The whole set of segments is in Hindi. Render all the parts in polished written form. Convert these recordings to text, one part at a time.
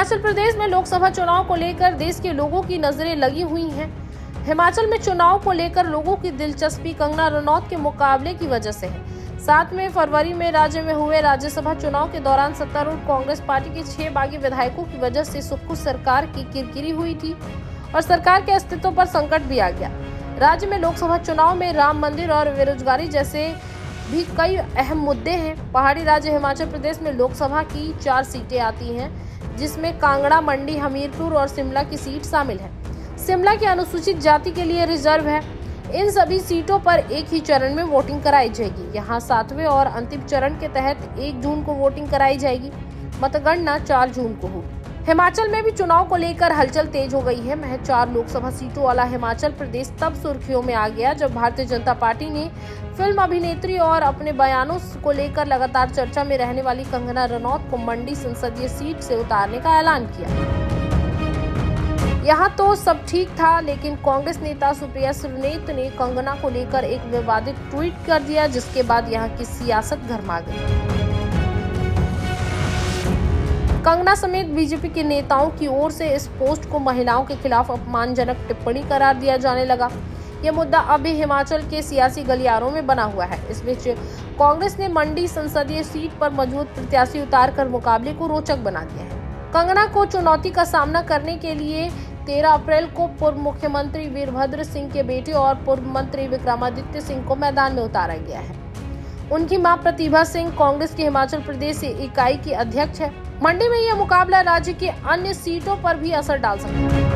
हिमाचल प्रदेश में लोकसभा चुनाव को लेकर देश के लोगों की नजरें लगी हुई हैं। हिमाचल में चुनाव को लेकर लोगों की दिलचस्पी कंगना रनौत के मुकाबले की वजह से है। 7 फरवरी में राज्य में हुए राज्यसभा चुनाव के दौरान सत्तारूढ़ कांग्रेस पार्टी के 6 बागी विधायकों की वजह से सुक्खू सरकार की किरकिरी हुई थी और सरकार के अस्तित्व पर संकट भी आ गया। राज्य में लोकसभा चुनाव में राम मंदिर और बेरोजगारी जैसे भी कई अहम मुद्दे हैं। पहाड़ी राज्य हिमाचल प्रदेश में लोकसभा की 4 सीटें आती हैं, जिसमें कांगड़ा, मंडी, हमीरपुर और शिमला की सीट शामिल है। शिमला की अनुसूचित जाति के लिए रिजर्व है। इन सभी सीटों पर एक ही चरण में वोटिंग कराई जाएगी। यहाँ 7वें और अंतिम चरण के तहत 1 जून को वोटिंग कराई जाएगी। मतगणना 4 जून को होगी। हिमाचल में भी चुनाव को लेकर हलचल तेज हो गई है। महज 4 लोकसभा सीटों वाला हिमाचल प्रदेश तब सुर्खियों में आ गया जब भारतीय जनता पार्टी ने फिल्म अभिनेत्री और अपने बयानों को लेकर लगातार चर्चा में रहने वाली कंगना रनौत को मंडी संसदीय सीट से उतारने का ऐलान किया। यहाँ तो सब ठीक था, लेकिन कांग्रेस नेता सुप्रिया सुरनेत ने कंगना को लेकर एक विवादित ट्वीट कर दिया, जिसके बाद यहाँ की सियासत गरमा गई। कंगना समेत बीजेपी के नेताओं की ओर से इस पोस्ट को महिलाओं के खिलाफ अपमानजनक टिप्पणी करार दिया जाने लगा। यह मुद्दा अभी हिमाचल के सियासी गलियारों में बना हुआ है। इस बीच कांग्रेस ने मंडी संसदीय सीट पर मजबूत प्रत्याशी उतारकर मुकाबले को रोचक बना दिया है। कंगना को चुनौती का सामना करने के लिए 13 अप्रैल को पूर्व मुख्यमंत्री वीरभद्र सिंह के बेटे और पूर्व मंत्री विक्रमादित्य सिंह को मैदान में उतारा गया है। उनकी मां प्रतिभा सिंह कांग्रेस के हिमाचल प्रदेश इकाई की अध्यक्ष है। मंडी में यह मुकाबला राज्य के अन्य सीटों पर भी असर डाल सकता है।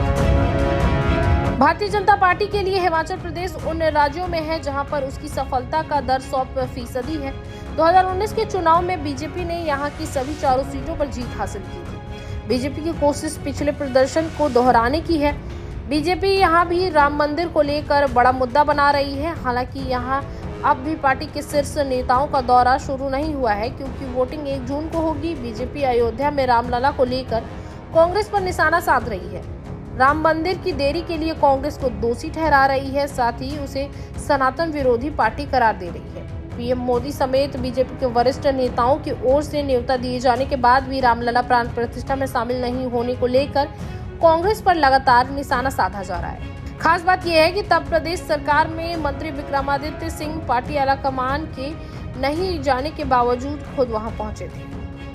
भारतीय जनता पार्टी के लिए हिमाचल प्रदेश उन राज्यों में है जहां पर उसकी सफलता का दर 100% है। 2019 के चुनाव में बीजेपी ने यहां की सभी 4 सीटों पर जीत हासिल की थी। बीजेपी की कोशिश पिछले प्रदर्शन को दोहराने की है। बीजेपी यहां भी राम मंदिर को लेकर बड़ा मुद्दा बना रही है। हालांकि यहां अब भी पार्टी के शीर्ष नेताओं का दौरा शुरू नहीं हुआ है, क्योंकि वोटिंग 1 जून को होगी। बीजेपी अयोध्या में रामलला को लेकर कांग्रेस पर निशाना साध रही है। राम मंदिर की देरी के लिए कांग्रेस को दोषी ठहरा रही है, साथ ही उसे सनातन विरोधी पार्टी करार दे रही है। पीएम मोदी समेत बीजेपी के वरिष्ठ नेताओं की ओर से न्योता दिए जाने के बाद भी रामलला प्राण प्रतिष्ठा में शामिल नहीं होने को लेकर कांग्रेस पर लगातार निशाना साधा जा रहा है। खास बात यह है कि तब प्रदेश सरकार में मंत्री विक्रमादित्य सिंह पार्टी आलाकमान के नहीं जाने के बावजूद खुद वहां पहुंचे थे।